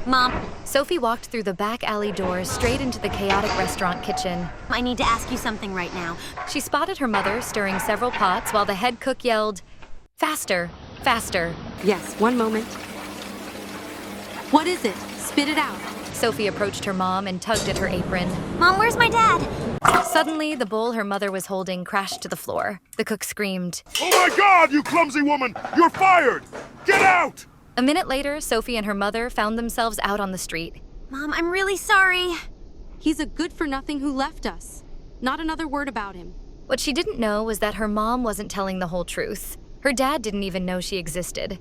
Mom, Sophie walked through the back alley door straight into the chaotic restaurant kitchen. I need to ask you something right now. She spotted her mother stirring several pots while the head cook yelled, "Faster, faster." Yes, one moment. What is it? Spit it out. Sophie approached her mom and tugged at her apron. Mom, where's my dad? Suddenly, the bowl her mother was holding crashed to the floor. The cook screamed. Oh my God, you clumsy woman! You're fired! Get out! A minute later, Sophie and her mother found themselves out on the street. Mom, I'm really sorry. He's a good-for-nothing who left us. Not another word about him. What she didn't know was that her mom wasn't telling the whole truth. Her dad didn't even know she existed.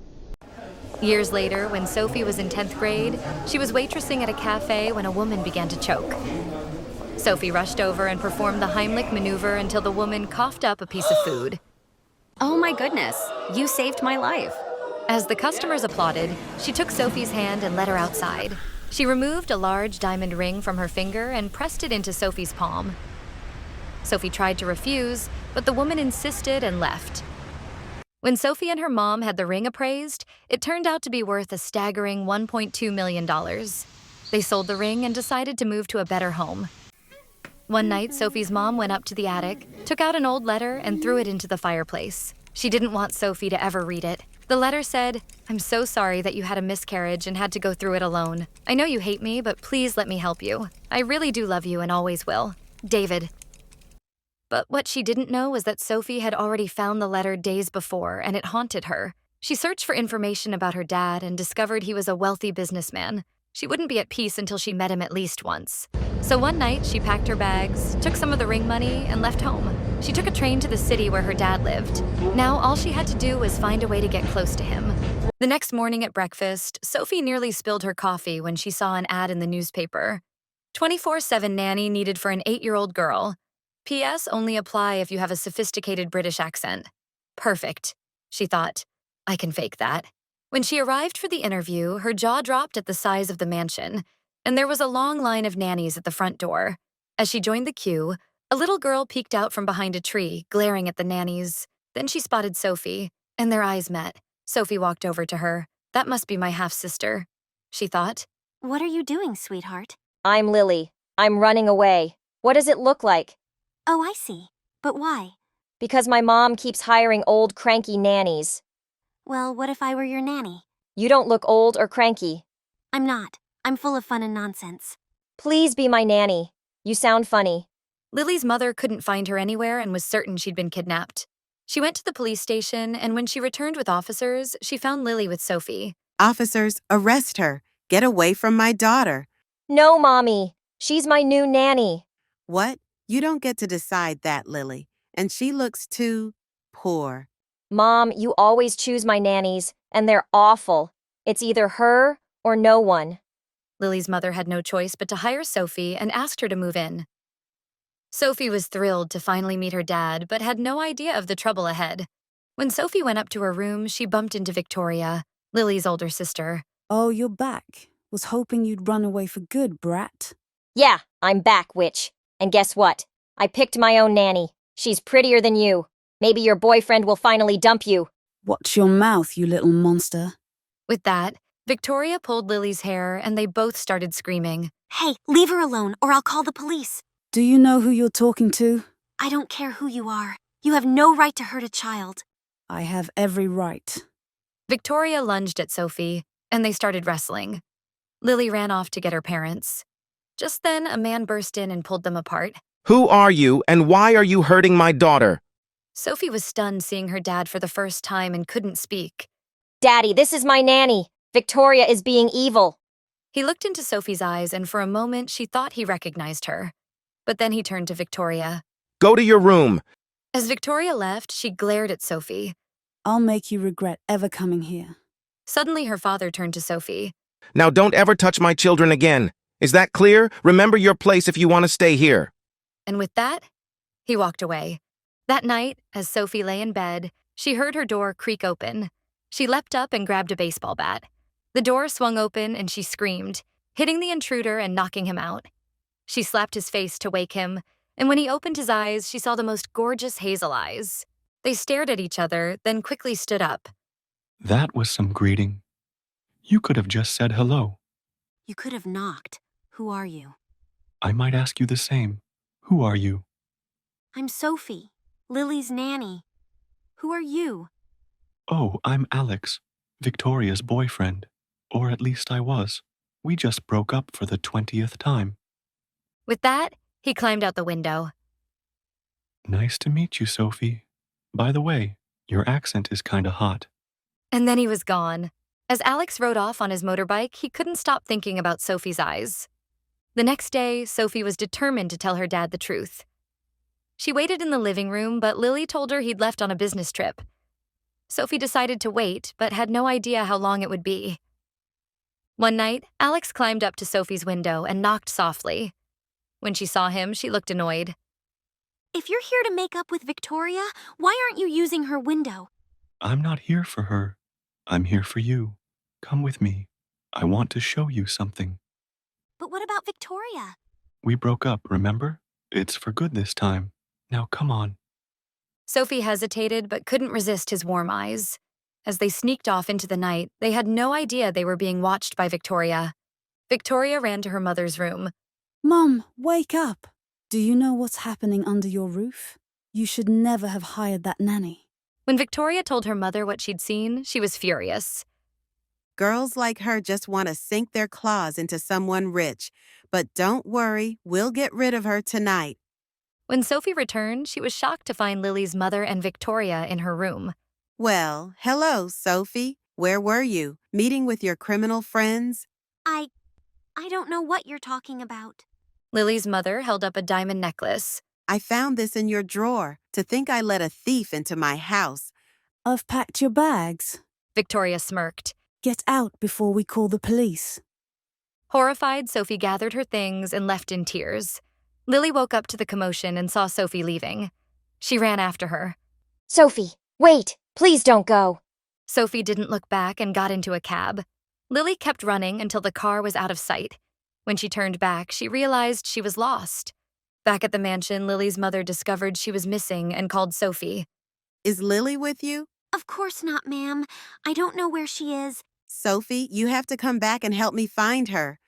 Years later, when Sophie was in 10th grade, she was waitressing at a cafe when a woman began to choke. Sophie rushed over and performed the Heimlich maneuver until the woman coughed up a piece of food. Oh my goodness, you saved my life. As the customers applauded, she took Sophie's hand and led her outside. She removed a large diamond ring from her finger and pressed it into Sophie's palm. Sophie tried to refuse, but the woman insisted and left. When Sophie and her mom had the ring appraised, it turned out to be worth a staggering $1.2 million. They sold the ring and decided to move to a better home. One night, Sophie's mom went up to the attic, took out an old letter, and threw it into the fireplace. She didn't want Sophie to ever read it. The letter said, "I'm so sorry that you had a miscarriage and had to go through it alone. I know you hate me, but please let me help you. I really do love you and always will. David." But what she didn't know was that Sophie had already found the letter days before, and it haunted her. She searched for information about her dad and discovered he was a wealthy businessman. She wouldn't be at peace until she met him at least once. So one night, she packed her bags, took some of the ring money, and left home. She took a train to the city where her dad lived. Now, all she had to do was find a way to get close to him. The next morning at breakfast, Sophie nearly spilled her coffee when she saw an ad in the newspaper. 24/7 nanny needed for an 8-year-old girl. P.S. Only apply if you have a sophisticated British accent. Perfect, she thought. I can fake that. When she arrived for the interview, her jaw dropped at the size of the mansion, and there was a long line of nannies at the front door. As she joined the queue, a little girl peeked out from behind a tree, glaring at the nannies. Then she spotted Sophie, and their eyes met. Sophie walked over to her. That must be my half-sister, she thought. What are you doing, sweetheart? I'm Lily. I'm running away. What does it look like? Oh, I see. But why? Because my mom keeps hiring old, cranky nannies. Well, what if I were your nanny? You don't look old or cranky. I'm not. I'm full of fun and nonsense. Please be my nanny. You sound funny. Lily's mother couldn't find her anywhere and was certain she'd been kidnapped. She went to the police station, and when she returned with officers, she found Lily with Sophie. Officers, arrest her. Get away from my daughter. No, Mommy. She's my new nanny. What? You don't get to decide that, Lily. And she looks too poor. Mom, you always choose my nannies, and they're awful. It's either her or no one. Lily's mother had no choice but to hire Sophie and asked her to move in. Sophie was thrilled to finally meet her dad, but had no idea of the trouble ahead. When Sophie went up to her room, she bumped into Victoria, Lily's older sister. Oh, you're back. Was hoping you'd run away for good, brat. Yeah, I'm back, witch. And guess what? I picked my own nanny. She's prettier than you. Maybe your boyfriend will finally dump you. Watch your mouth, you little monster. With that, Victoria pulled Lily's hair and they both started screaming. Hey, leave her alone or I'll call the police. Do you know who you're talking to? I don't care who you are. You have no right to hurt a child. I have every right. Victoria lunged at Sophie, and they started wrestling. Lily ran off to get her parents. Just then, a man burst in and pulled them apart. Who are you, and why are you hurting my daughter? Sophie was stunned seeing her dad for the first time and couldn't speak. Daddy, this is my nanny. Victoria is being evil. He looked into Sophie's eyes, and for a moment, she thought he recognized her. But then he turned to Victoria. Go to your room. As Victoria left, she glared at Sophie. I'll make you regret ever coming here. Suddenly, her father turned to Sophie. Now don't ever touch my children again. Is that clear? Remember your place if you want to stay here. And with that, he walked away. That night, as Sophie lay in bed, she heard her door creak open. She leapt up and grabbed a baseball bat. The door swung open and she screamed, hitting the intruder and knocking him out. She slapped his face to wake him, and when he opened his eyes, she saw the most gorgeous hazel eyes. They stared at each other, then quickly stood up. That was some greeting. You could have just said hello. You could have knocked. Who are you? I might ask you the same. Who are you? I'm Sophie, Lily's nanny. Who are you? Oh, I'm Alex, Victoria's boyfriend. Or at least I was. We just broke up for the 20th time. With that, he climbed out the window. Nice to meet you, Sophie. By the way, your accent is kinda hot. And then he was gone. As Alex rode off on his motorbike, he couldn't stop thinking about Sophie's eyes. The next day, Sophie was determined to tell her dad the truth. She waited in the living room, but Lily told her he'd left on a business trip. Sophie decided to wait, but had no idea how long it would be. One night, Alex climbed up to Sophie's window and knocked softly. When she saw him, she looked annoyed. If you're here to make up with Victoria, why aren't you using her window? I'm not here for her. I'm here for you. Come with me. I want to show you something. But what about Victoria? We broke up, remember? It's for good this time. Now come on. Sophie hesitated but couldn't resist his warm eyes. As they sneaked off into the night, they had no idea they were being watched by Victoria. Victoria ran to her mother's room. Mum, wake up. Do you know what's happening under your roof? You should never have hired that nanny. When Victoria told her mother what she'd seen, she was furious. Girls like her just want to sink their claws into someone rich. But don't worry, we'll get rid of her tonight. When Sophie returned, she was shocked to find Lily's mother and Victoria in her room. Well, hello, Sophie. Where were you? Meeting with your criminal friends? I don't know what you're talking about. Lily's mother held up a diamond necklace. I found this in your drawer. To think I let a thief into my house. I've packed your bags. Victoria smirked. Get out before we call the police. Horrified, Sophie gathered her things and left in tears. Lily woke up to the commotion and saw Sophie leaving. She ran after her. Sophie, wait! Please don't go! Sophie didn't look back and got into a cab. Lily kept running until the car was out of sight. When she turned back, she realized she was lost. Back at the mansion, Lily's mother discovered she was missing and called Sophie. Is Lily with you? Of course not, ma'am. I don't know where she is. Sophie, you have to come back and help me find her.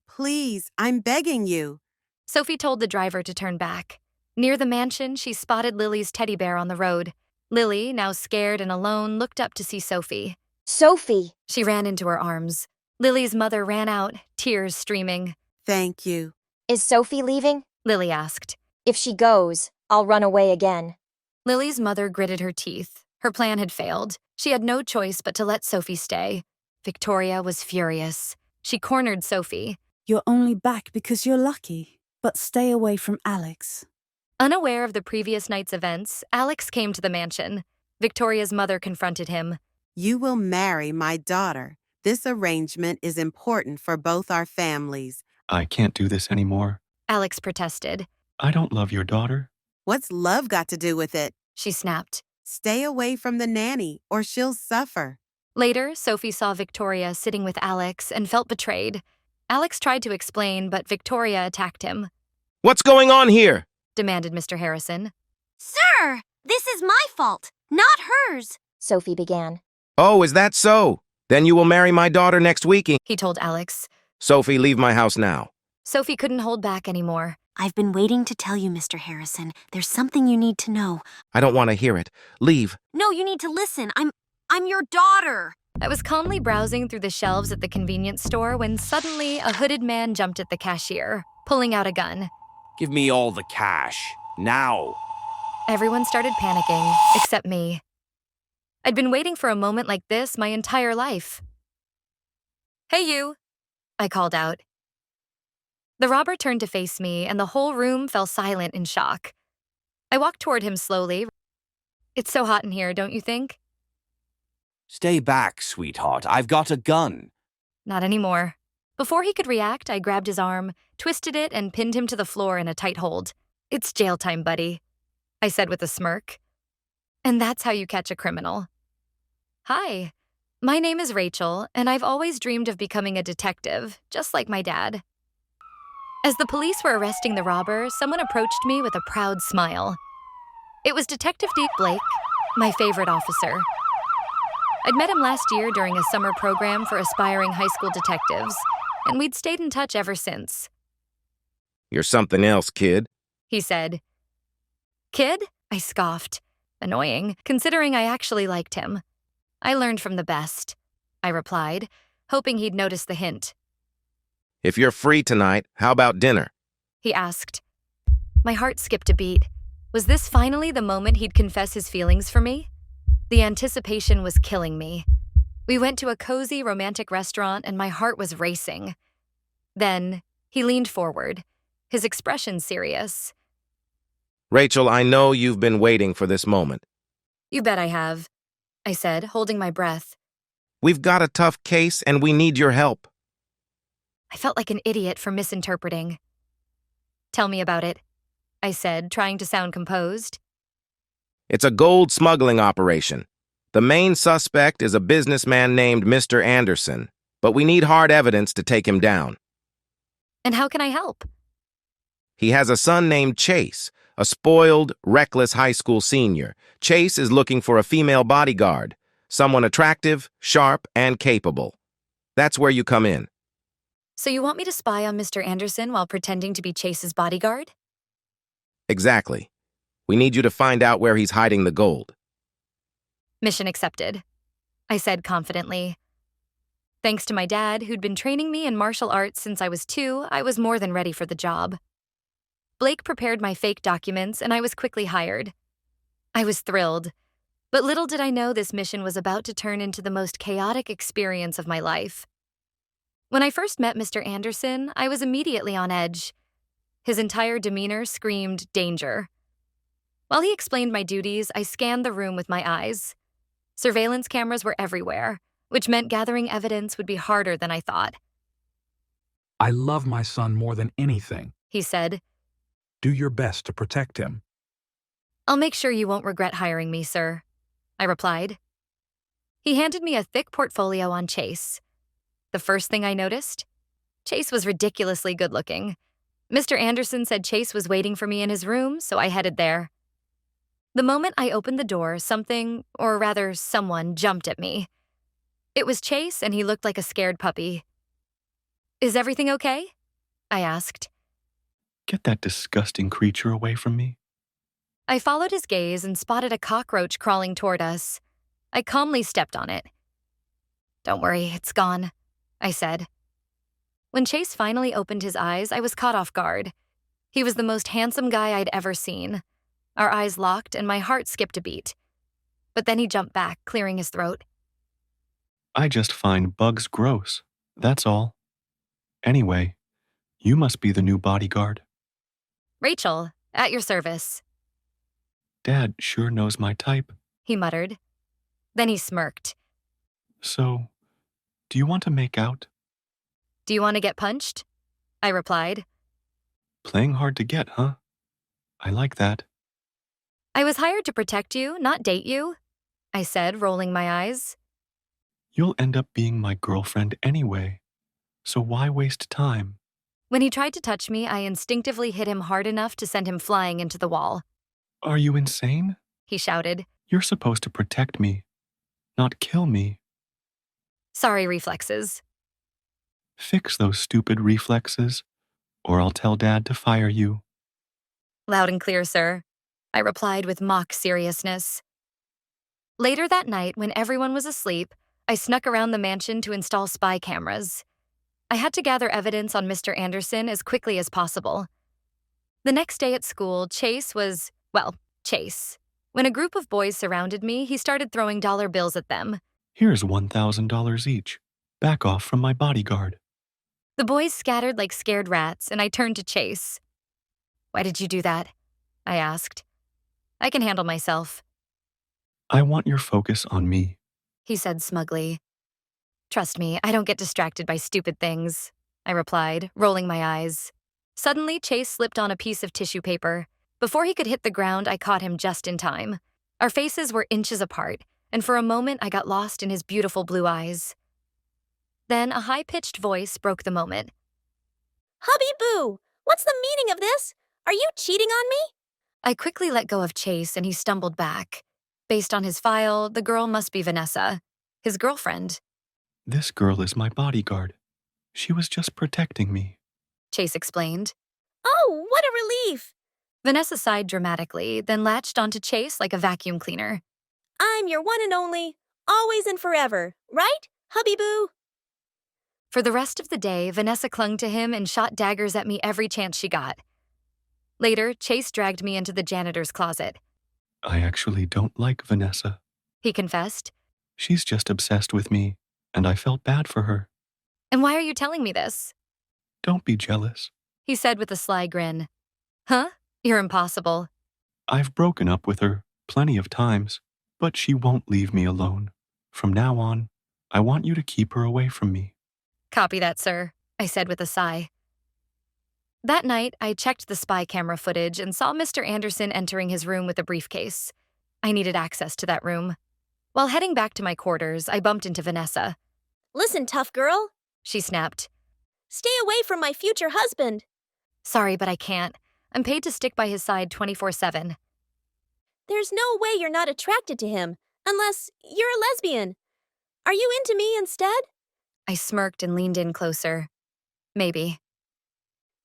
Please, I'm begging you. Sophie told the driver to turn back. Near the mansion, she spotted Lily's teddy bear on the road. Lily, now scared and alone, looked up to see Sophie. Sophie! She ran into her arms. Lily's mother ran out, tears streaming. Thank you. Is Sophie leaving? Lily asked. If she goes, I'll run away again. Lily's mother gritted her teeth. Her plan had failed. She had no choice but to let Sophie stay. Victoria was furious. She cornered Sophie. You're only back because you're lucky. But stay away from Alex. Unaware of the previous night's events, Alex came to the mansion. Victoria's mother confronted him. You will marry my daughter. This arrangement is important for both our families. I can't do this anymore. Alex protested. I don't love your daughter. What's love got to do with it? She snapped. Stay away from the nanny, or she'll suffer. Later, Sophie saw Victoria sitting with Alex and felt betrayed. Alex tried to explain, but Victoria attacked him. What's going on here? Demanded Mr. Harrison. Sir, this is my fault, not hers. Sophie began. Oh, is that so? Then you will marry my daughter next week. He told Alex. Sophie, leave my house now. Sophie couldn't hold back anymore. I've been waiting to tell you, Mr. Harrison. There's something you need to know. I don't want to hear it. Leave. No, you need to listen. I'm your daughter. I was calmly browsing through the shelves at the convenience store when suddenly a hooded man jumped at the cashier, pulling out a gun. Give me all the cash. Now. Everyone started panicking, except me. I'd been waiting for a moment like this my entire life. Hey, you, I called out. The robber turned to face me, and the whole room fell silent in shock. I walked toward him slowly. It's so hot in here, don't you think? Stay back, sweetheart. I've got a gun. Not anymore. Before he could react, I grabbed his arm, twisted it, and pinned him to the floor in a tight hold. It's jail time, buddy, I said with a smirk. And that's how you catch a criminal. Hi, my name is Rachel, and I've always dreamed of becoming a detective, just like my dad. As the police were arresting the robber, someone approached me with a proud smile. It was Detective Deke Blake, my favorite officer. I'd met him last year during a summer program for aspiring high school detectives, and we'd stayed in touch ever since. You're something else, kid. He said. Kid? I scoffed. Annoying, considering I actually liked him. I learned from the best, I replied, hoping he'd notice the hint. If you're free tonight, how about dinner? He asked. My heart skipped a beat. Was this finally the moment he'd confess his feelings for me? The anticipation was killing me. We went to a cozy, romantic restaurant and my heart was racing. Then, he leaned forward, his expression serious. Rachel, I know you've been waiting for this moment. You bet I have, I said, holding my breath. We've got a tough case and we need your help. I felt like an idiot for misinterpreting. Tell me about it, I said, trying to sound composed. It's a gold smuggling operation. The main suspect is a businessman named Mr. Anderson, but we need hard evidence to take him down. And how can I help? He has a son named Chase, a spoiled, reckless high school senior. Chase is looking for a female bodyguard, someone attractive, sharp, and capable. That's where you come in. So you want me to spy on Mr. Anderson while pretending to be Chase's bodyguard? Exactly. We need you to find out where he's hiding the gold. Mission accepted, I said confidently. Thanks to my dad, who'd been training me in martial arts since I was 2, I was more than ready for the job. Blake prepared my fake documents and I was quickly hired. I was thrilled, but little did I know this mission was about to turn into the most chaotic experience of my life. When I first met Mr. Anderson, I was immediately on edge. His entire demeanor screamed danger. While he explained my duties, I scanned the room with my eyes. Surveillance cameras were everywhere, which meant gathering evidence would be harder than I thought. I love my son more than anything, He said. Do your best to protect him. I'll make sure you won't regret hiring me, sir, I replied. He handed me a thick portfolio on Chase. The first thing I noticed? Chase was ridiculously good-looking. Mr. Anderson said Chase was waiting for me in his room, so I headed there. The moment I opened the door, something, or rather someone, jumped at me. It was Chase, and he looked like a scared puppy. Is everything okay? I asked. Get that disgusting creature away from me. I followed his gaze and spotted a cockroach crawling toward us. I calmly stepped on it. Don't worry, it's gone, I said. When Chase finally opened his eyes, I was caught off guard. He was the most handsome guy I'd ever seen. Our eyes locked and my heart skipped a beat. But then he jumped back, clearing his throat. I just find bugs gross, that's all. Anyway, you must be the new bodyguard. Rachel, at your service, Dad sure knows my type. he muttered. Then he smirked. So, do you want to make out? Do you want to get punched? I replied. Playing hard to get, huh? I like that. I was hired to protect you, not date you, I said, rolling my eyes. You'll end up being my girlfriend anyway, so why waste time? When he tried to touch me, I instinctively hit him hard enough to send him flying into the wall. Are you insane? He shouted. You're supposed to protect me, not kill me. Sorry, reflexes. Fix those stupid reflexes, or I'll tell Dad to fire you. Loud and clear, sir, I replied with mock seriousness. Later that night, when everyone was asleep, I snuck around the mansion to install spy cameras. I had to gather evidence on Mr. Anderson as quickly as possible. The next day at school, Chase. When a group of boys surrounded me, he started throwing dollar bills at them. Here's $1,000 each. Back off from my bodyguard. The boys scattered like scared rats, and I turned to Chase. Why did you do that? I asked. I can handle myself, I want your focus on me. he said smugly. Trust me, I don't get distracted by stupid things, I replied, rolling my eyes. Suddenly, Chase slipped on a piece of tissue paper. Before he could hit the ground, I caught him just in time. Our faces were inches apart, and for a moment I got lost in his beautiful blue eyes. Then a high-pitched voice broke the moment. Hubby Boo, what's the meaning of this? Are you cheating on me? I quickly let go of Chase and he stumbled back. Based on his file, the girl must be Vanessa, his girlfriend. This girl is my bodyguard. She was just protecting me. Chase explained. Oh, what a relief! Vanessa sighed dramatically, then latched onto Chase like a vacuum cleaner. I'm your one and only, always and forever, right, hubby boo? For the rest of the day, Vanessa clung to him and shot daggers at me every chance she got. Later, Chase dragged me into the janitor's closet. I actually don't like Vanessa. He confessed. She's just obsessed with me, and I felt bad for her. And why are you telling me this? Don't be jealous. He said with a sly grin. Huh? You're impossible. I've broken up with her plenty of times, but she won't leave me alone. From now on, I want you to keep her away from me. Copy that, sir, I said with a sigh. That night, I checked the spy camera footage and saw Mr. Anderson entering his room with a briefcase. I needed access to that room. While heading back to my quarters, I bumped into Vanessa. Listen, tough girl, She snapped. stay away from my future husband. Sorry, but I can't. I'm paid to stick by his side 24/7. There's no way you're not attracted to him, unless you're a lesbian. Are you into me instead? I smirked and leaned in closer. Maybe.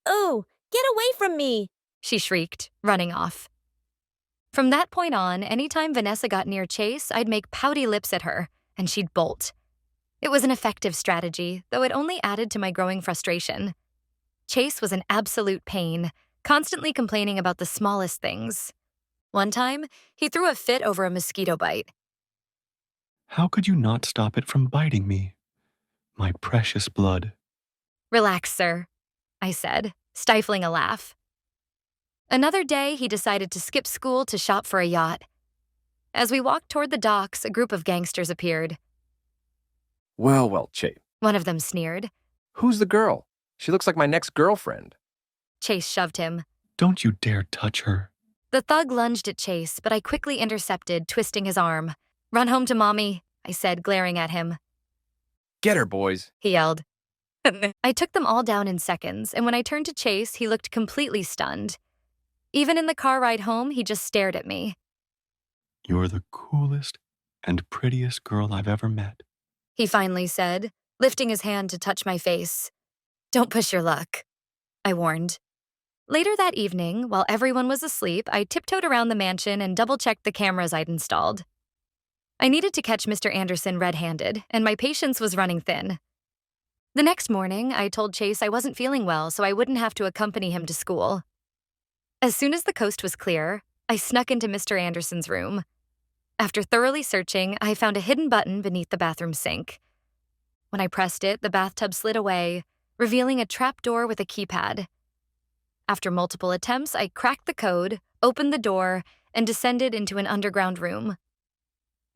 Oh, get away from me! She shrieked, running off. From that point on, anytime Vanessa got near Chase, I'd make pouty lips at her, and she'd bolt. It was an effective strategy, though it only added to my growing frustration. Chase was an absolute pain, constantly complaining about the smallest things. One time, he threw a fit over a mosquito bite. How could you not stop it from biting me? My precious blood. Relax, sir, I said, stifling a laugh. Another day, he decided to skip school to shop for a yacht. As we walked toward the docks, a group of gangsters appeared. Well, well, Chase. One of them sneered. Who's the girl? She looks like my next girlfriend. Chase shoved him. Don't you dare touch her. The thug lunged at Chase, but I quickly intercepted, twisting his arm. Run home to mommy, I said, glaring at him. Get her, boys. He yelled. I took them all down in seconds, and when I turned to Chase, he looked completely stunned. Even in the car ride home, he just stared at me. You're the coolest and prettiest girl I've ever met. He finally said, lifting his hand to touch my face. Don't push your luck, I warned. Later that evening, while everyone was asleep, I tiptoed around the mansion and double-checked the cameras I'd installed. I needed to catch Mr. Anderson red-handed, and my patience was running thin. The next morning, I told Chase I wasn't feeling well, so I wouldn't have to accompany him to school. As soon as the coast was clear, I snuck into Mr. Anderson's room. After thoroughly searching, I found a hidden button beneath the bathroom sink. When I pressed it, the bathtub slid away, revealing a trapdoor with a keypad. After multiple attempts, I cracked the code, opened the door, and descended into an underground room.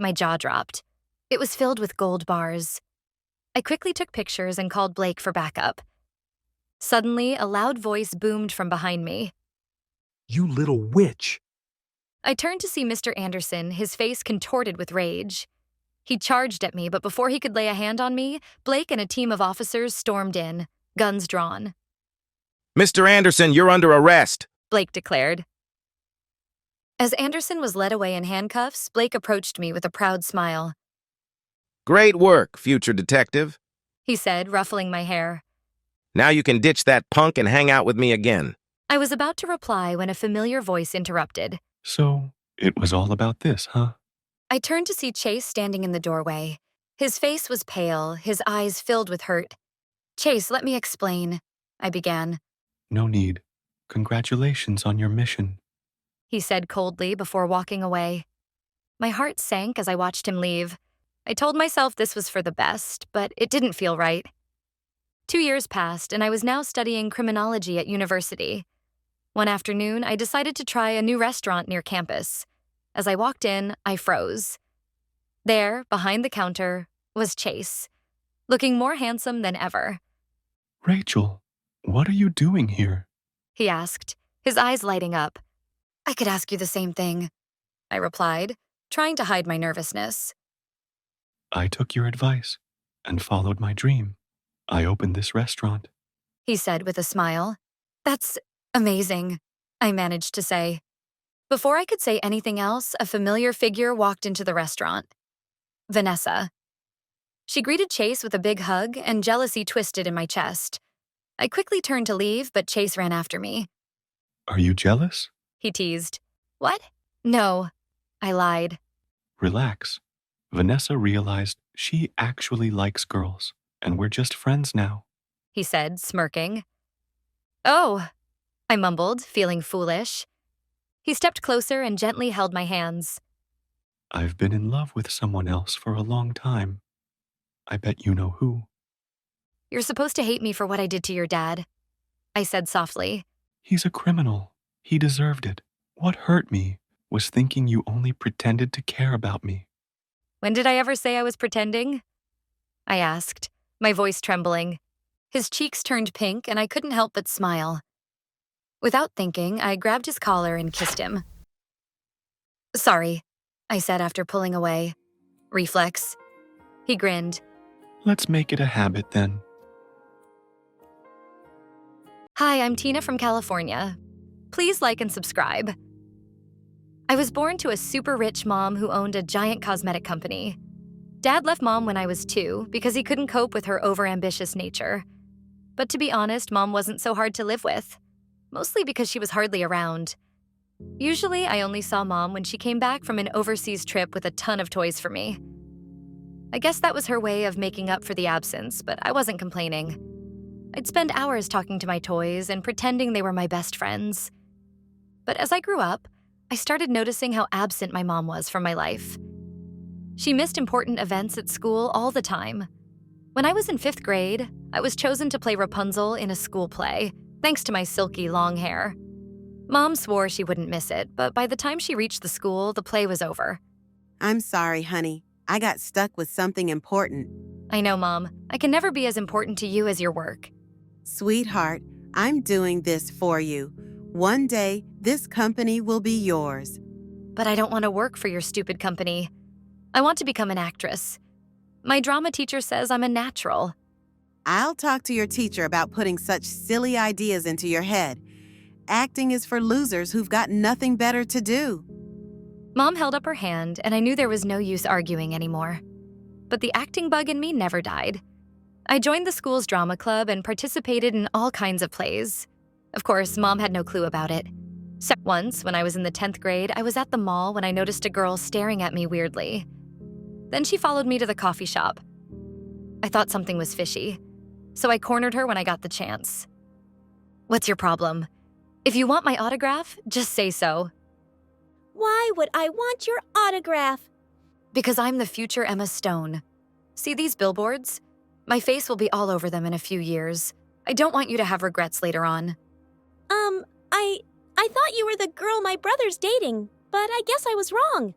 My jaw dropped. It was filled with gold bars. I quickly took pictures and called Blake for backup. Suddenly, a loud voice boomed from behind me. You little witch! I turned to see Mr. Anderson, his face contorted with rage. He charged at me, but before he could lay a hand on me, Blake and a team of officers stormed in, guns drawn. Mr. Anderson, you're under arrest, Blake declared. As Anderson was led away in handcuffs, Blake approached me with a proud smile. Great work, future detective. He said, ruffling my hair. Now you can ditch that punk and hang out with me again. I was about to reply when a familiar voice interrupted. So, it was all about this, huh? I turned to see Chase standing in the doorway. His face was pale, his eyes filled with hurt. Chase, let me explain, I began. No need. Congratulations on your mission. He said coldly before walking away. My heart sank as I watched him leave. I told myself this was for the best, but it didn't feel right. 2 years passed, and I was now studying criminology at university. One afternoon, I decided to try a new restaurant near campus. As I walked in, I froze. There, behind the counter, was Chase, looking more handsome than ever. Rachel, what are you doing here? He asked, his eyes lighting up. I could ask you the same thing, I replied, trying to hide my nervousness. I took your advice and followed my dream. I opened this restaurant. He said with a smile. That's amazing, I managed to say. Before I could say anything else, a familiar figure walked into the restaurant. Vanessa. She greeted Chase with a big hug, and jealousy twisted in my chest. I quickly turned to leave, but Chase ran after me. Are you jealous? He teased. What? No, I lied. Relax. Vanessa realized she actually likes girls, and we're just friends now. He said, smirking. Oh, I mumbled, feeling foolish. He stepped closer and gently held my hands. I've been in love with someone else for a long time. I bet you know who. You're supposed to hate me for what I did to your dad, I said softly. He's a criminal. He deserved it. What hurt me was thinking you only pretended to care about me. When did I ever say I was pretending? I asked, my voice trembling. His cheeks turned pink, and I couldn't help but smile. Without thinking, I grabbed his collar and kissed him. Sorry, I said after pulling away. Reflex. He grinned. Let's make it a habit then. Hi, I'm Tina from California. Please like and subscribe. I was born to a super rich mom who owned a giant cosmetic company. Dad left Mom when I was 2 because he couldn't cope with her overambitious nature. But to be honest, Mom wasn't so hard to live with, mostly because she was hardly around. Usually, I only saw Mom when she came back from an overseas trip with a ton of toys for me. I guess that was her way of making up for the absence, but I wasn't complaining. I'd spend hours talking to my toys and pretending they were my best friends. But as I grew up, I started noticing how absent my mom was from my life. She missed important events at school all the time. When I was in 5th grade, I was chosen to play Rapunzel in a school play, thanks to my silky long hair. Mom swore she wouldn't miss it, but by the time she reached the school, the play was over. I'm sorry, honey. I got stuck with something important. I know, Mom. I can never be as important to you as your work. Sweetheart, I'm doing this for you. One day, this company will be yours. But I don't want to work for your stupid company. I want to become an actress. My drama teacher says I'm a natural. I'll talk to your teacher about putting such silly ideas into your head. Acting is for losers who've got nothing better to do. Mom held up her hand, and I knew there was no use arguing anymore. But the acting bug in me never died. I joined the school's drama club and participated in all kinds of plays. Of course, Mom had no clue about it. So once, when I was in the 10th grade, I was at the mall when I noticed a girl staring at me weirdly. Then she followed me to the coffee shop. I thought something was fishy, so I cornered her when I got the chance. What's your problem? If you want my autograph, just say so. Why would I want your autograph? Because I'm the future Emma Stone. See these billboards? My face will be all over them in a few years. I don't want you to have regrets later on. I thought you were the girl my brother's dating, but I guess I was wrong.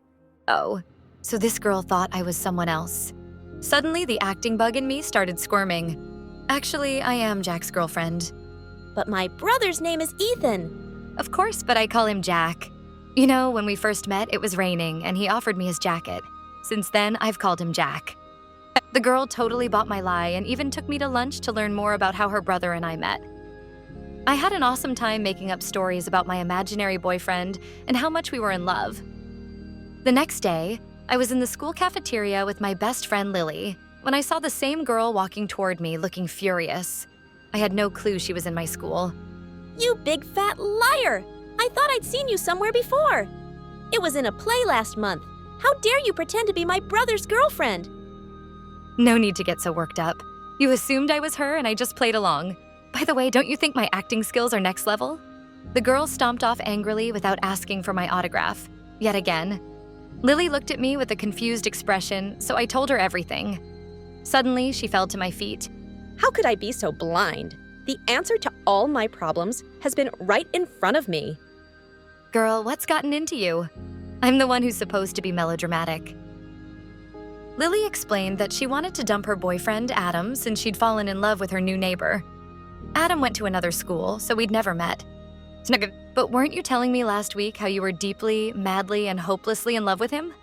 Oh, so this girl thought I was someone else. Suddenly, the acting bug in me started squirming. Actually, I am Jack's girlfriend. But my brother's name is Ethan. Of course, but I call him Jack. You know, when we first met, it was raining, and he offered me his jacket. Since then, I've called him Jack. The girl totally bought my lie and even took me to lunch to learn more about how her brother and I met. I had an awesome time making up stories about my imaginary boyfriend and how much we were in love. The next day, I was in the school cafeteria with my best friend Lily when I saw the same girl walking toward me looking furious. I had no clue she was in my school. You big fat liar! I thought I'd seen you somewhere before. It was in a play last month. How dare you pretend to be my brother's girlfriend? No need to get so worked up. You assumed I was her and I just played along. By the way, don't you think my acting skills are next level? The girl stomped off angrily without asking for my autograph. Yet again. Lily looked at me with a confused expression, so I told her everything. Suddenly, she fell to my feet. How could I be so blind? The answer to all my problems has been right in front of me. Girl, what's gotten into you? I'm the one who's supposed to be melodramatic. Lily explained that she wanted to dump her boyfriend, Adam, since she'd fallen in love with her new neighbor. Adam went to another school, so we'd never met. But weren't you telling me last week how you were deeply, madly, and hopelessly in love with him?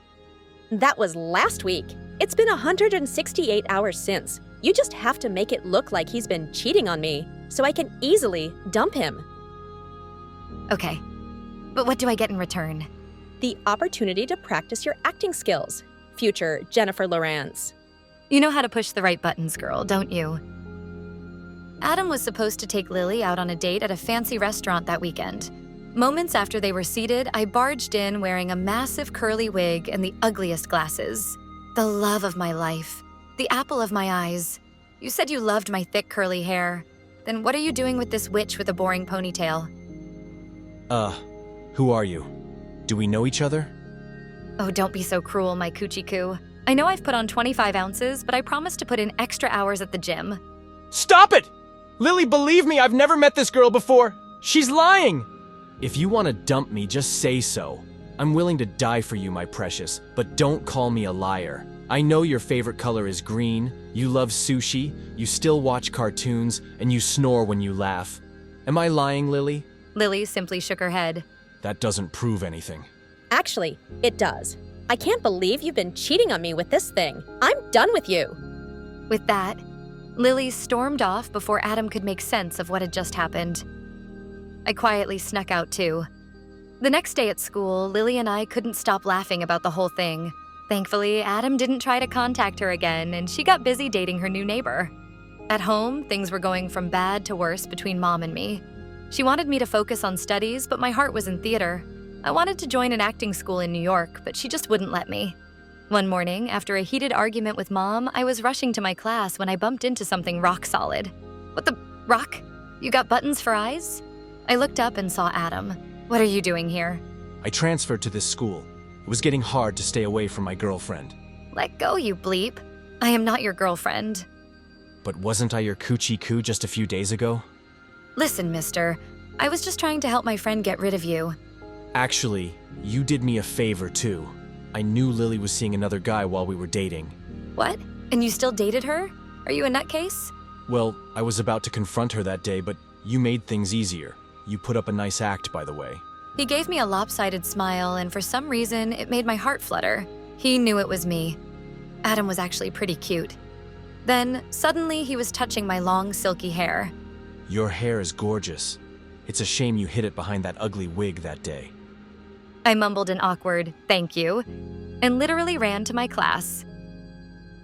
That was last week. It's been 168 hours since. You just have to make it look like he's been cheating on me, so I can easily dump him. Okay, but what do I get in return? The opportunity to practice your acting skills. Future Jennifer Lawrence. You know how to push the right buttons, girl, don't you? Adam was supposed to take Lily out on a date at a fancy restaurant that weekend. Moments after they were seated, I barged in wearing a massive curly wig and the ugliest glasses. The love of my life. The apple of my eyes. You said you loved my thick curly hair. Then what are you doing with this witch with a boring ponytail? Who are you? Do we know each other? Oh, don't be so cruel, my coochie-coo. I know I've put on 25 ounces, but I promise to put in extra hours at the gym. Stop it! Lily, believe me, I've never met this girl before. She's lying! If you want to dump me, just say so. I'm willing to die for you, my precious, but don't call me a liar. I know your favorite color is green, you love sushi, you still watch cartoons, and you snore when you laugh. Am I lying, Lily? Lily simply shook her head. That doesn't prove anything. Actually, it does. I can't believe you've been cheating on me with this thing. I'm done with you. With that, Lily stormed off before Adam could make sense of what had just happened. I quietly snuck out too. The next day at school, Lily and I couldn't stop laughing about the whole thing. Thankfully, Adam didn't try to contact her again, and she got busy dating her new neighbor. At home, things were going from bad to worse between Mom and me. She wanted me to focus on studies, but my heart was in theater. I wanted to join an acting school in New York, but she just wouldn't let me. One morning, after a heated argument with Mom, I was rushing to my class when I bumped into something rock solid. What the rock? You got buttons for eyes? I looked up and saw Adam. What are you doing here? I transferred to this school. It was getting hard to stay away from my girlfriend. Let go, you bleep. I am not your girlfriend. But wasn't I your coochie-coo just a few days ago? Listen, mister. I was just trying to help my friend get rid of you. Actually, you did me a favor too. I knew Lily was seeing another guy while we were dating. What? And you still dated her? Are you a nutcase? Well, I was about to confront her that day, but you made things easier. You put up a nice act, by the way. He gave me a lopsided smile, and for some reason, it made my heart flutter. He knew it was me. Adam was actually pretty cute. Then, suddenly, he was touching my long, silky hair. Your hair is gorgeous. It's a shame you hid it behind that ugly wig that day. I mumbled an awkward, thank you, and literally ran to my class.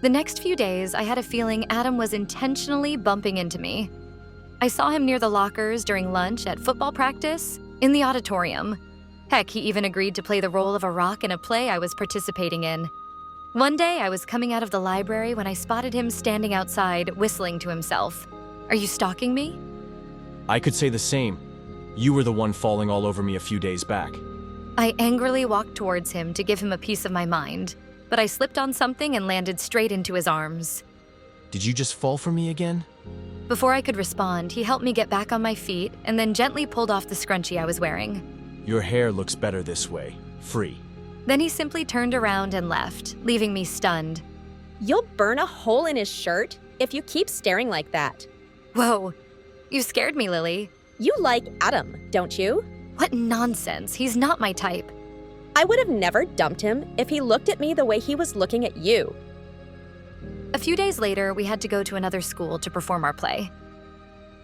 The next few days, I had a feeling Adam was intentionally bumping into me. I saw him near the lockers during lunch, at football practice, in the auditorium. Heck, he even agreed to play the role of a rock in a play I was participating in. One day, I was coming out of the library when I spotted him standing outside, whistling to himself. Are you stalking me? I could say the same. You were the one falling all over me a few days back. I angrily walked towards him to give him a piece of my mind, but I slipped on something and landed straight into his arms. Did you just fall for me again? Before I could respond, he helped me get back on my feet and then gently pulled off the scrunchie I was wearing. Your hair looks better this way. Free. Then he simply turned around and left, leaving me stunned. You'll burn a hole in his shirt if you keep staring like that. Whoa, you scared me, Lily. You like Adam, don't you? What nonsense, he's not my type. I would have never dumped him if he looked at me the way he was looking at you. A few days later, we had to go to another school to perform our play.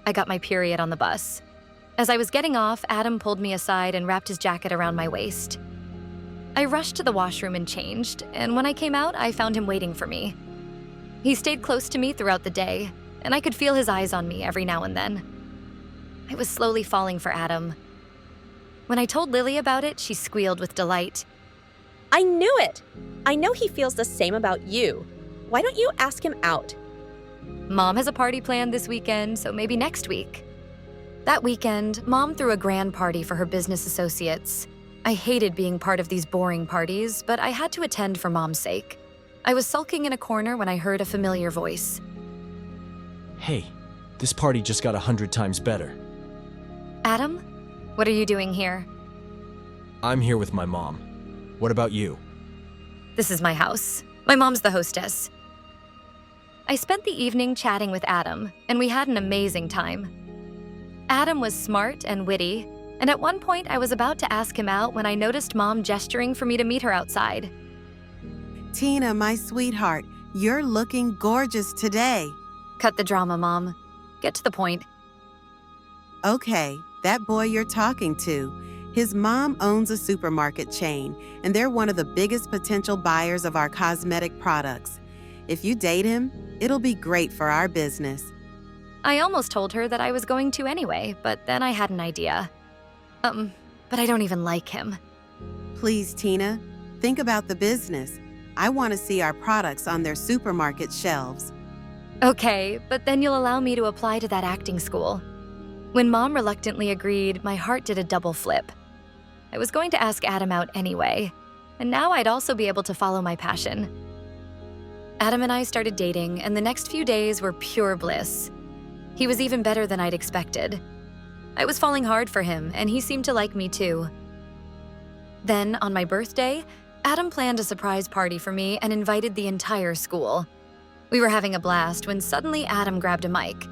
I got my period on the bus. As I was getting off, Adam pulled me aside and wrapped his jacket around my waist. I rushed to the washroom and changed, and when I came out, I found him waiting for me. He stayed close to me throughout the day, and I could feel his eyes on me every now and then. I was slowly falling for Adam. When I told Lily about it, she squealed with delight. I knew it! I know he feels the same about you. Why don't you ask him out? Mom has a party planned this weekend, so maybe next week. That weekend, Mom threw a grand party for her business associates. I hated being part of these boring parties, but I had to attend for Mom's sake. I was sulking in a corner when I heard a familiar voice. Hey, this party just got 100 times better. Adam, what are you doing here? I'm here with my mom. What about you? This is my house. My mom's the hostess. I spent the evening chatting with Adam, and we had an amazing time. Adam was smart and witty, and at one point I was about to ask him out when I noticed Mom gesturing for me to meet her outside. Tina, my sweetheart, you're looking gorgeous today. Cut the drama, Mom. Get to the point. Okay, that boy you're talking to, his mom owns a supermarket chain, and they're one of the biggest potential buyers of our cosmetic products. If you date him, it'll be great for our business. I almost told her that I was going to anyway, but then I had an idea. But I don't even like him. Please, Tina, think about the business. I want to see our products on their supermarket shelves. Okay, but then you'll allow me to apply to that acting school. When Mom reluctantly agreed, my heart did a double flip. I was going to ask Adam out anyway, and now I'd also be able to follow my passion. Adam and I started dating, and the next few days were pure bliss. He was even better than I'd expected. I was falling hard for him, and he seemed to like me too. Then, on my birthday, Adam planned a surprise party for me and invited the entire school. We were having a blast when suddenly Adam grabbed a mic.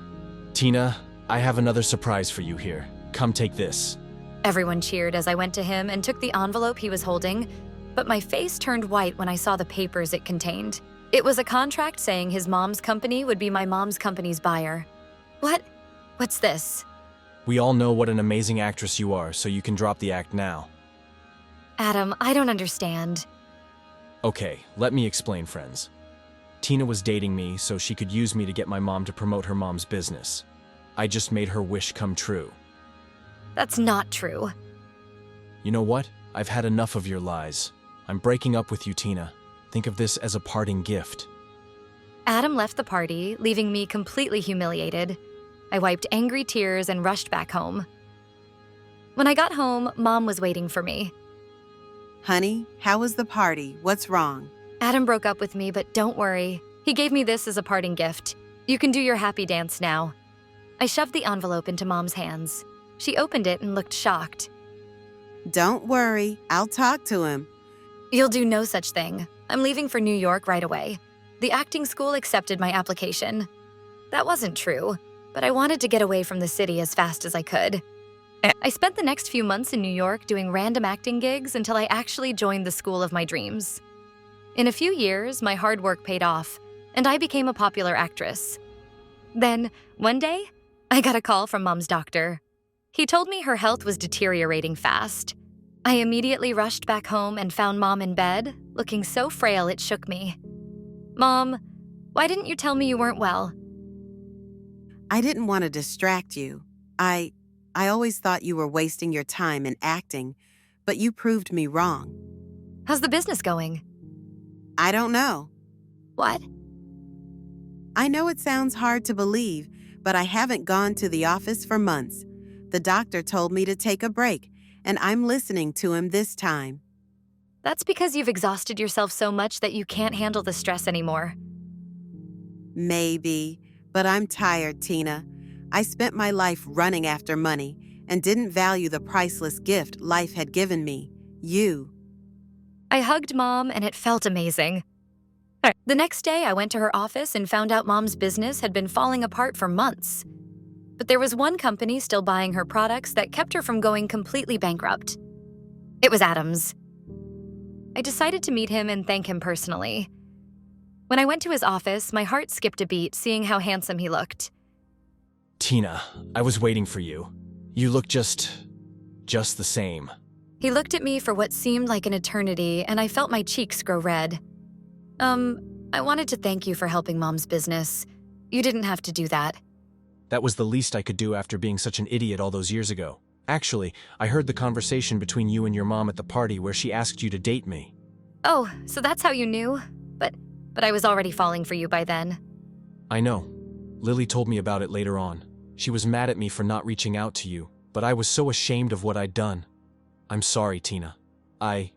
Tina, I have another surprise for you here. Come take this. Everyone cheered as I went to him and took the envelope he was holding, but my face turned white when I saw the papers it contained. It was a contract saying his mom's company would be my mom's company's buyer. What? What's this? We all know what an amazing actress you are, so you can drop the act now. Adam, I don't understand. Okay, let me explain, friends. Tina was dating me so she could use me to get my mom to promote her mom's business. I just made her wish come true. That's not true. You know what? I've had enough of your lies. I'm breaking up with you, Tina. Think of this as a parting gift. Adam left the party, leaving me completely humiliated. I wiped angry tears and rushed back home. When I got home, Mom was waiting for me. Honey, how was the party? What's wrong? Adam broke up with me, but don't worry. He gave me this as a parting gift. You can do your happy dance now. I shoved the envelope into Mom's hands. She opened it and looked shocked. Don't worry, I'll talk to him. You'll do no such thing. I'm leaving for New York right away. The acting school accepted my application. That wasn't true, but I wanted to get away from the city as fast as I could. I spent the next few months in New York doing random acting gigs until I actually joined the school of my dreams. In a few years, my hard work paid off, and I became a popular actress. Then, one day, I got a call from Mom's doctor. He told me her health was deteriorating fast. I immediately rushed back home and found Mom in bed, looking so frail it shook me. Mom, why didn't you tell me you weren't well? I didn't want to distract you. I always thought you were wasting your time in acting, but you proved me wrong. How's the business going? I don't know. What? I know it sounds hard to believe, but I haven't gone to the office for months. The doctor told me to take a break, and I'm listening to him this time. That's because you've exhausted yourself so much that you can't handle the stress anymore. Maybe, but I'm tired, Tina. I spent my life running after money and didn't value the priceless gift life had given me, you. I hugged Mom, and it felt amazing. The next day, I went to her office and found out Mom's business had been falling apart for months. But there was one company still buying her products that kept her from going completely bankrupt. It was Adam's. I decided to meet him and thank him personally. When I went to his office, my heart skipped a beat seeing how handsome he looked. Tina, I was waiting for you. You look just the same. He looked at me for what seemed like an eternity, and I felt my cheeks grow red. I wanted to thank you for helping Mom's business. You didn't have to do that. That was the least I could do after being such an idiot all those years ago. Actually, I heard the conversation between you and your mom at the party where she asked you to date me. Oh, so that's how you knew? But I was already falling for you by then. I know. Lily told me about it later on. She was mad at me for not reaching out to you, but I was so ashamed of what I'd done. I'm sorry, Tina. I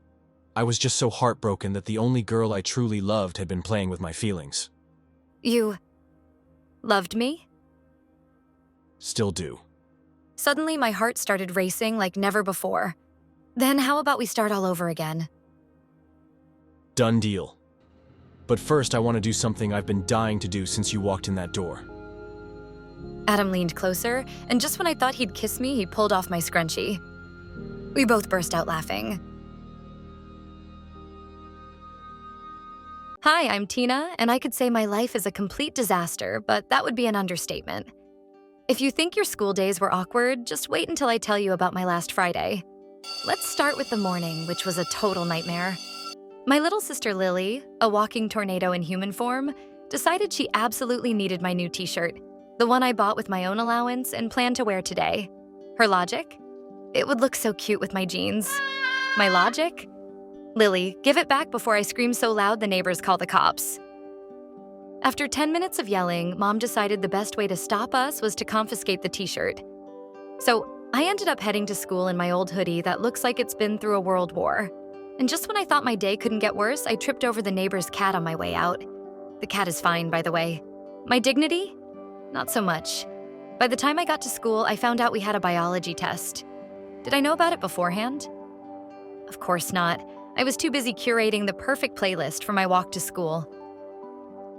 was just so heartbroken that the only girl I truly loved had been playing with my feelings. You loved me? Still do. Suddenly, my heart started racing like never before. Then how about we start all over again? Done deal. But first, I want to do something I've been dying to do since you walked in that door. Adam leaned closer, and just when I thought he'd kiss me, he pulled off my scrunchie. We both burst out laughing. Hi, I'm Tina, and I could say my life is a complete disaster, but that would be an understatement. If you think your school days were awkward, just wait until I tell you about my last Friday. Let's start with the morning, which was a total nightmare. My little sister Lily, a walking tornado in human form, decided she absolutely needed my new t-shirt, the one I bought with my own allowance and planned to wear today. Her logic? It would look so cute with my jeans. My logic? Lily, give it back before I scream so loud the neighbors call the cops. After 10 minutes of yelling, Mom decided the best way to stop us was to confiscate the t-shirt. So I ended up heading to school in my old hoodie that looks like it's been through a world war. And just when I thought my day couldn't get worse, I tripped over the neighbor's cat on my way out. The cat is fine, by the way. My dignity? Not so much. By the time I got to school, I found out we had a biology test. Did I know about it beforehand? Of course not. I was too busy curating the perfect playlist for my walk to school.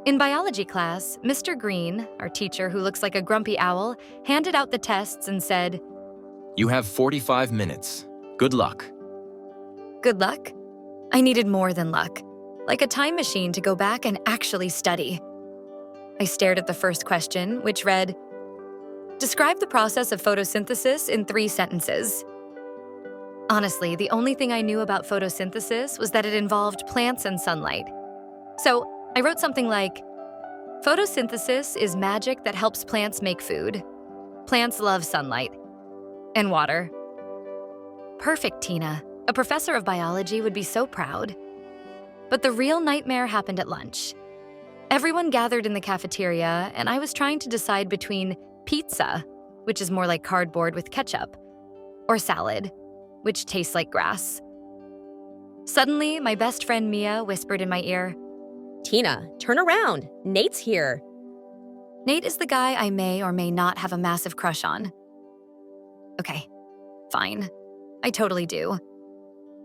In biology class, Mr. Green, our teacher who looks like a grumpy owl, handed out the tests and said, You have 45 minutes. Good luck. Good luck? I needed more than luck. Like a time machine to go back and actually study. I stared at the first question, which read, Describe the process of photosynthesis in 3 sentences. Honestly, the only thing I knew about photosynthesis was that it involved plants and sunlight. So I wrote something like, Photosynthesis is magic that helps plants make food. Plants love sunlight. And water. Perfect, Tina. A professor of biology would be so proud. But the real nightmare happened at lunch. Everyone gathered in the cafeteria, and I was trying to decide between pizza, which is more like cardboard with ketchup, or salad, which tastes like grass. Suddenly, my best friend Mia whispered in my ear, Tina, turn around. Nate's here. Nate is the guy I may or may not have a massive crush on. Okay, fine. I totally do.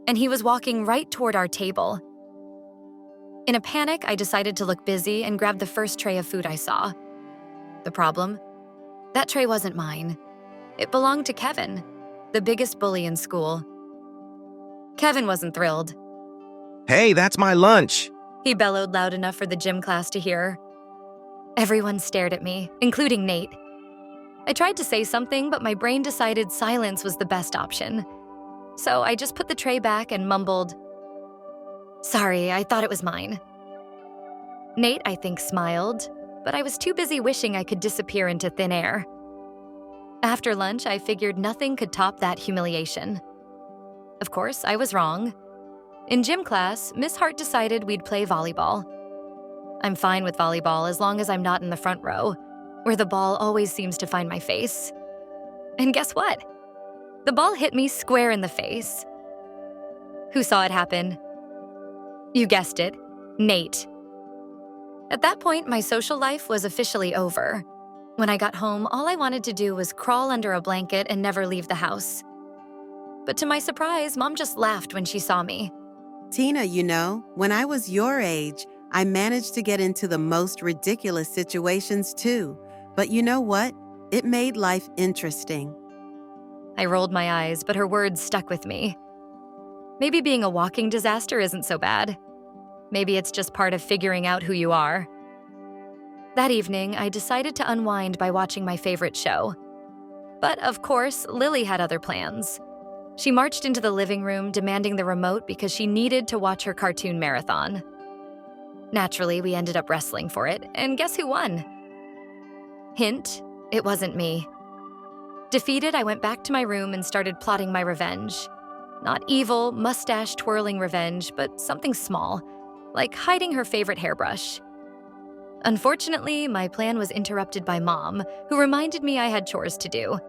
And he was walking right toward our table. In a panic, I decided to look busy and grabbed the first tray of food I saw. The problem? That tray wasn't mine. It belonged to Kevin, the biggest bully in school. Kevin wasn't thrilled. Hey, that's my lunch. He bellowed loud enough for the gym class to hear. Everyone stared at me, including Nate. I tried to say something, but my brain decided silence was the best option. So I just put the tray back and mumbled, Sorry, I thought it was mine. Nate, I think, smiled, but I was too busy wishing I could disappear into thin air. After lunch, I figured nothing could top that humiliation. Of course, I was wrong. In gym class, Miss Hart decided we'd play volleyball. I'm fine with volleyball as long as I'm not in the front row, where the ball always seems to find my face. And guess what? The ball hit me square in the face. Who saw it happen? You guessed it, Nate. At that point, my social life was officially over. When I got home, all I wanted to do was crawl under a blanket and never leave the house. But to my surprise, Mom just laughed when she saw me. Tina, you know, when I was your age, I managed to get into the most ridiculous situations too. But you know what? It made life interesting. I rolled my eyes, but her words stuck with me. Maybe being a walking disaster isn't so bad. Maybe it's just part of figuring out who you are. That evening, I decided to unwind by watching my favorite show. But of course, Lily had other plans. She marched into the living room, demanding the remote because she needed to watch her cartoon marathon. Naturally, we ended up wrestling for it, and guess who won? Hint, it wasn't me. Defeated, I went back to my room and started plotting my revenge. Not evil, mustache-twirling revenge, but something small, like hiding her favorite hairbrush. Unfortunately, my plan was interrupted by Mom, who reminded me I had chores to do.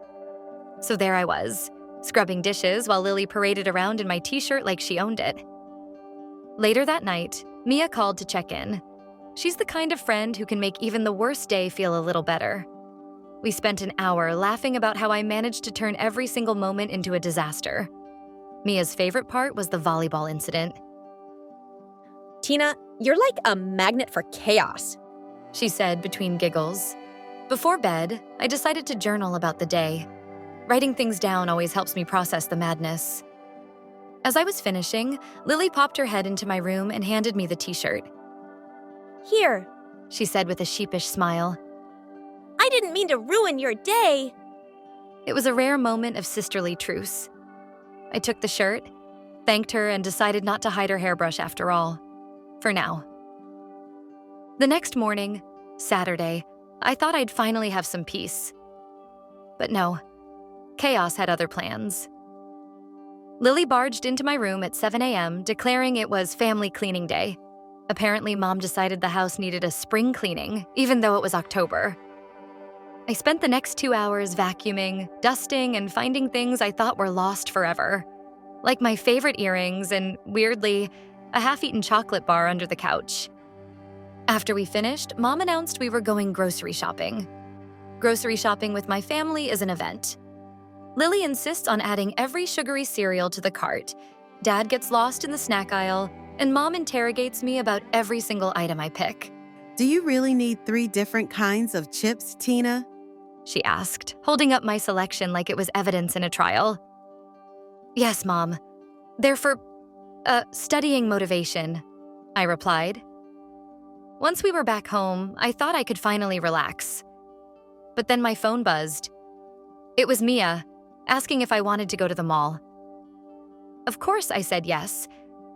So there I was, scrubbing dishes while Lily paraded around in my t-shirt like she owned it. Later that night, Mia called to check in. She's the kind of friend who can make even the worst day feel a little better. We spent an hour laughing about how I managed to turn every single moment into a disaster. Mia's favorite part was the volleyball incident. Tina, you're like a magnet for chaos, she said between giggles. Before bed, I decided to journal about the day. Writing things down always helps me process the madness. As I was finishing, Lily popped her head into my room and handed me the t-shirt. Here, she said with a sheepish smile. I didn't mean to ruin your day. It was a rare moment of sisterly truce. I took the shirt, thanked her, and decided not to hide her hairbrush after all. For now. The next morning, Saturday, I thought I'd finally have some peace. But no, chaos had other plans. Lily barged into my room at 7 a.m., declaring it was family cleaning day. Apparently, Mom decided the house needed a spring cleaning, even though it was October. I spent the next 2 hours vacuuming, dusting, and finding things I thought were lost forever, like my favorite earrings and, weirdly, a half-eaten chocolate bar under the couch. After we finished, Mom announced we were going grocery shopping. Grocery shopping with my family is an event. Lily insists on adding every sugary cereal to the cart. Dad gets lost in the snack aisle, and Mom interrogates me about every single item I pick. Do you really need 3 different kinds of chips, Tina? She asked, holding up my selection like it was evidence in a trial. Yes, Mom. They're for, studying motivation, I replied. Once we were back home, I thought I could finally relax. But then my phone buzzed. It was Mia, asking if I wanted to go to the mall. Of course, I said yes.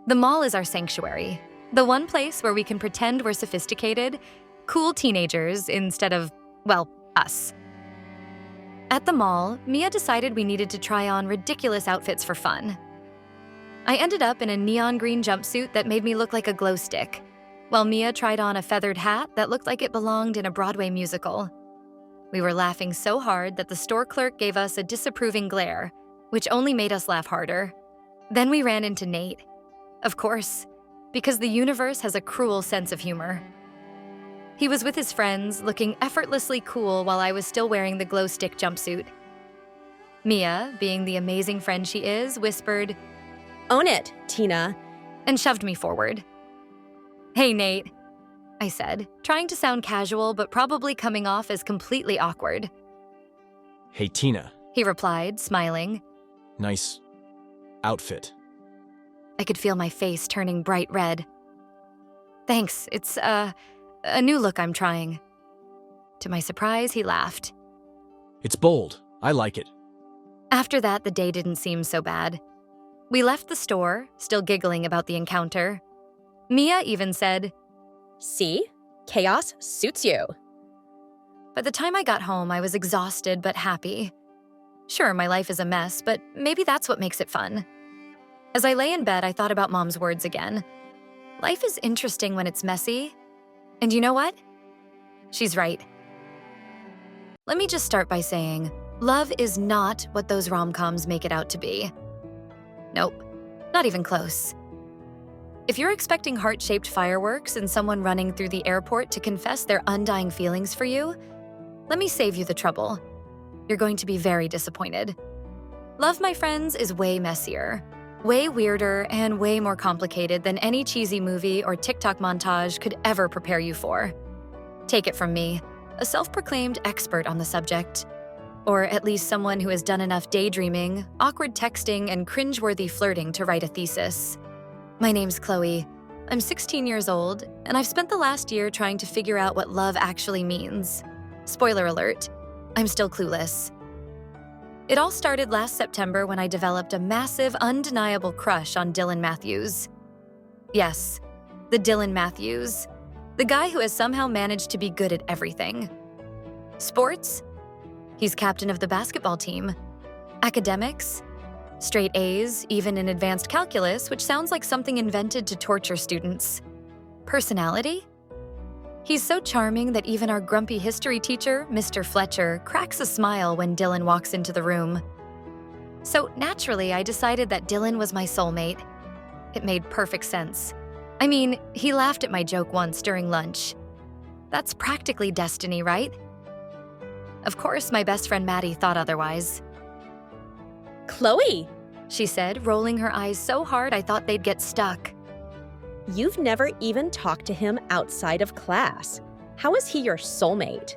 The mall is our sanctuary, the one place where we can pretend we're sophisticated, cool teenagers instead of, well, us. At the mall, Mia decided we needed to try on ridiculous outfits for fun. I ended up in a neon green jumpsuit that made me look like a glow stick, while Mia tried on a feathered hat that looked like it belonged in a Broadway musical. We were laughing so hard that the store clerk gave us a disapproving glare, which only made us laugh harder. Then we ran into Nate. Of course, because the universe has a cruel sense of humor. He was with his friends, looking effortlessly cool while I was still wearing the glow stick jumpsuit. Mia, being the amazing friend she is, whispered, "Own it, Tina," and shoved me forward. "Hey, Nate," I said, trying to sound casual but probably coming off as completely awkward. "Hey, Tina," he replied, smiling. "Nice outfit." I could feel my face turning bright red. "Thanks, it's, a new look I'm trying." To my surprise, he laughed. "It's bold. I like it." After that, the day didn't seem so bad. We left the store, still giggling about the encounter. Mia even said, "See? Chaos suits you." By the time I got home, I was exhausted but happy. Sure, my life is a mess, but maybe that's what makes it fun. As I lay in bed, I thought about Mom's words again. Life is interesting when it's messy. And you know what? She's right. Let me just start by saying, love is not what those rom-coms make it out to be. Nope, not even close. If you're expecting heart-shaped fireworks and someone running through the airport to confess their undying feelings for you, let me save you the trouble. You're going to be very disappointed. Love, my friends, is way messier, way weirder, and way more complicated than any cheesy movie or TikTok montage could ever prepare you for. Take it from me, a self-proclaimed expert on the subject. Or at least someone who has done enough daydreaming, awkward texting, and cringeworthy flirting to write a thesis. My name's Chloe. I'm 16 years old, and I've spent the last year trying to figure out what love actually means. Spoiler alert, I'm still clueless. It all started last September when I developed a massive, undeniable crush on Dylan Matthews. Yes, the Dylan Matthews. The guy who has somehow managed to be good at everything. Sports? He's captain of the basketball team. Academics? Straight A's, even in advanced calculus, which sounds like something invented to torture students. Personality? He's so charming that even our grumpy history teacher, Mr. Fletcher, cracks a smile when Dylan walks into the room. So naturally, I decided that Dylan was my soulmate. It made perfect sense. I mean, he laughed at my joke once during lunch. That's practically destiny, right? Of course, my best friend Maddie thought otherwise. "Chloe," she said, rolling her eyes so hard I thought they'd get stuck. "You've never even talked to him outside of class. How is he your soulmate?"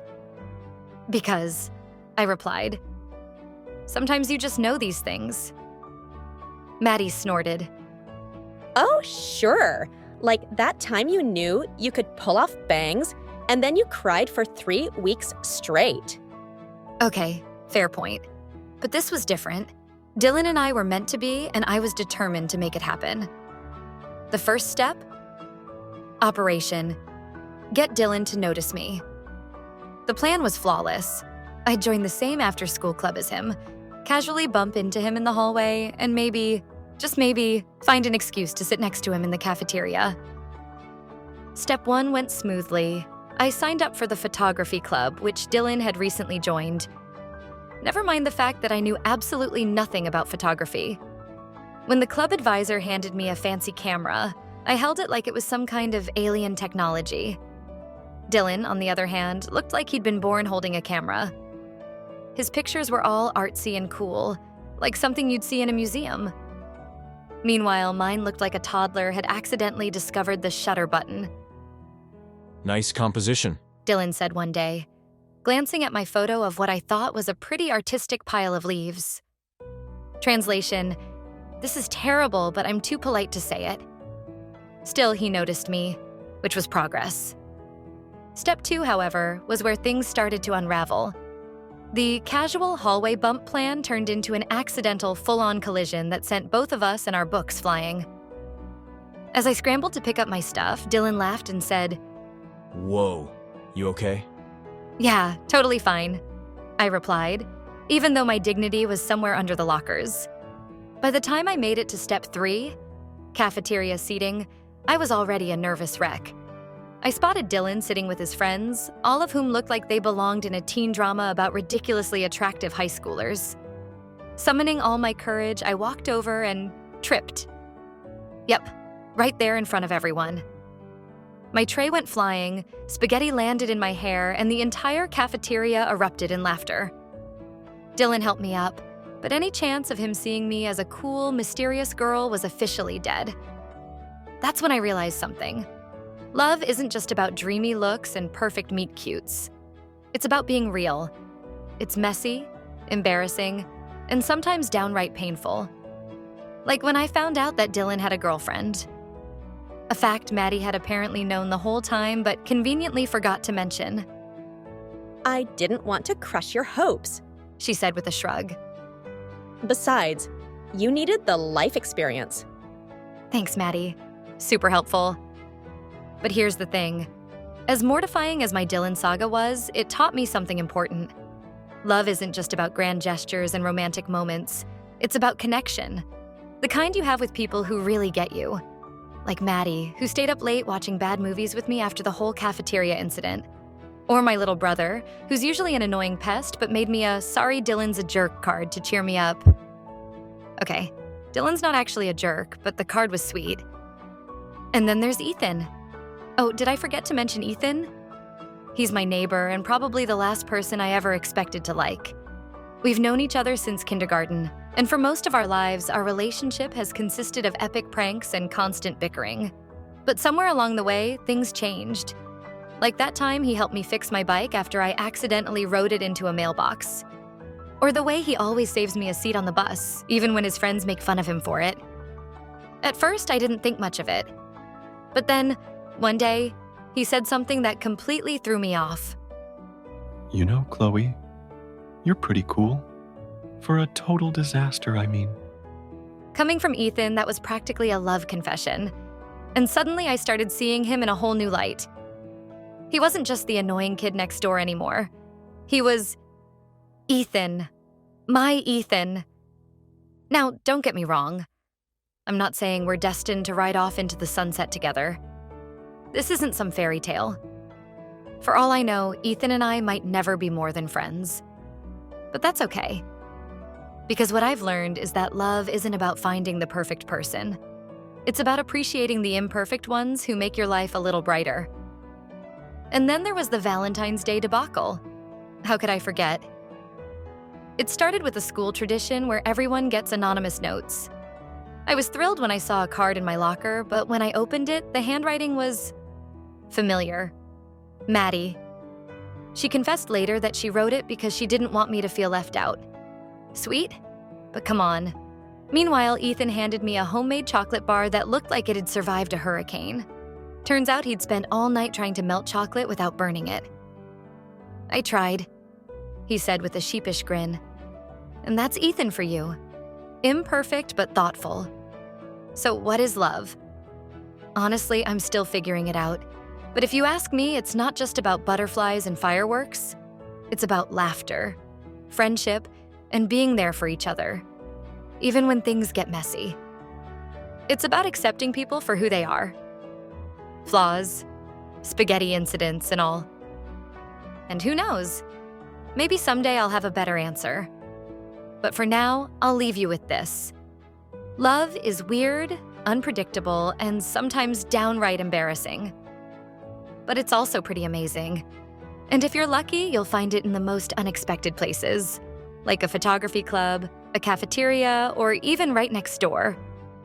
"Because," I replied. "Sometimes you just know these things." Maddie snorted. "Oh, sure. Like that time you knew you could pull off bangs, and then you cried for 3 weeks straight." Okay, fair point. But this was different. Dylan and I were meant to be, and I was determined to make it happen. The first step? Operation. Get Dylan to notice me. The plan was flawless. I'd join the same after-school club as him, casually bump into him in the hallway, and maybe, just maybe, find an excuse to sit next to him in the cafeteria. Step 1 went smoothly. I signed up for the photography club, which Dylan had recently joined. Never mind the fact that I knew absolutely nothing about photography. When the club advisor handed me a fancy camera, I held it like it was some kind of alien technology. Dylan, on the other hand, looked like he'd been born holding a camera. His pictures were all artsy and cool, like something you'd see in a museum. Meanwhile, mine looked like a toddler had accidentally discovered the shutter button. Nice composition, Dylan said one day, glancing at my photo of what I thought was a pretty artistic pile of leaves. Translation: this is terrible, but I'm too polite to say it. Still, he noticed me, which was progress. Step 2, however, was where things started to unravel. The casual hallway bump plan turned into an accidental full-on collision that sent both of us and our books flying. As I scrambled to pick up my stuff, Dylan laughed and said, "Whoa, you okay?" "Yeah, totally fine," I replied, even though my dignity was somewhere under the lockers. By the time I made it to step 3, cafeteria seating, I was already a nervous wreck. I spotted Dylan sitting with his friends, all of whom looked like they belonged in a teen drama about ridiculously attractive high schoolers. Summoning all my courage, I walked over and tripped. Yep, right there in front of everyone. My tray went flying, spaghetti landed in my hair, and the entire cafeteria erupted in laughter. Dylan helped me up, but any chance of him seeing me as a cool, mysterious girl was officially dead. That's when I realized something. Love isn't just about dreamy looks and perfect meet-cutes. It's about being real. It's messy, embarrassing, and sometimes downright painful. Like when I found out that Dylan had a girlfriend. A fact Maddie had apparently known the whole time but conveniently forgot to mention. I didn't want to crush your hopes, she said with a shrug. Besides, you needed the life experience. Thanks, Maddie. Super helpful. But here's the thing. As mortifying as my Dylan saga was, it taught me something important. Love isn't just about grand gestures and romantic moments. It's about connection. The kind you have with people who really get you. Like Maddie, who stayed up late watching bad movies with me after the whole cafeteria incident. Or my little brother, who's usually an annoying pest but made me a "sorry Dylan's a jerk" card to cheer me up. Okay, Dylan's not actually a jerk, but the card was sweet. And then there's Ethan. Oh, did I forget to mention Ethan? He's my neighbor and probably the last person I ever expected to like. We've known each other since kindergarten, and for most of our lives, our relationship has consisted of epic pranks and constant bickering. But somewhere along the way, things changed. Like that time he helped me fix my bike after I accidentally rode it into a mailbox. Or the way he always saves me a seat on the bus, even when his friends make fun of him for it. At first, I didn't think much of it. But then, one day, he said something that completely threw me off. "You know, Chloe, you're pretty cool. For a total disaster, I mean." Coming from Ethan, that was practically a love confession. And suddenly I started seeing him in a whole new light. He wasn't just the annoying kid next door anymore. He was Ethan. My Ethan. Now, don't get me wrong. I'm not saying we're destined to ride off into the sunset together. This isn't some fairy tale. For all I know, Ethan and I might never be more than friends. But that's okay. Because what I've learned is that love isn't about finding the perfect person. It's about appreciating the imperfect ones who make your life a little brighter. And then there was the Valentine's Day debacle. How could I forget? It started with a school tradition where everyone gets anonymous notes. I was thrilled when I saw a card in my locker, but when I opened it, the handwriting was familiar. Maddie. She confessed later that she wrote it because she didn't want me to feel left out. Sweet? But come on. Meanwhile, Ethan handed me a homemade chocolate bar that looked like it had survived a hurricane. Turns out he'd spent all night trying to melt chocolate without burning it. "I tried," he said with a sheepish grin. "And that's Ethan for you. Imperfect but thoughtful. So what is love? Honestly, I'm still figuring it out. But if you ask me, it's not just about butterflies and fireworks. It's about laughter, friendship, and being there for each other, even when things get messy. It's about accepting people for who they are. Flaws, spaghetti incidents, and all. And who knows? Maybe someday I'll have a better answer. But for now, I'll leave you with this. Love is weird, unpredictable, and sometimes downright embarrassing. But it's also pretty amazing. And if you're lucky, you'll find it in the most unexpected places, like a photography club, a cafeteria, or even right next door.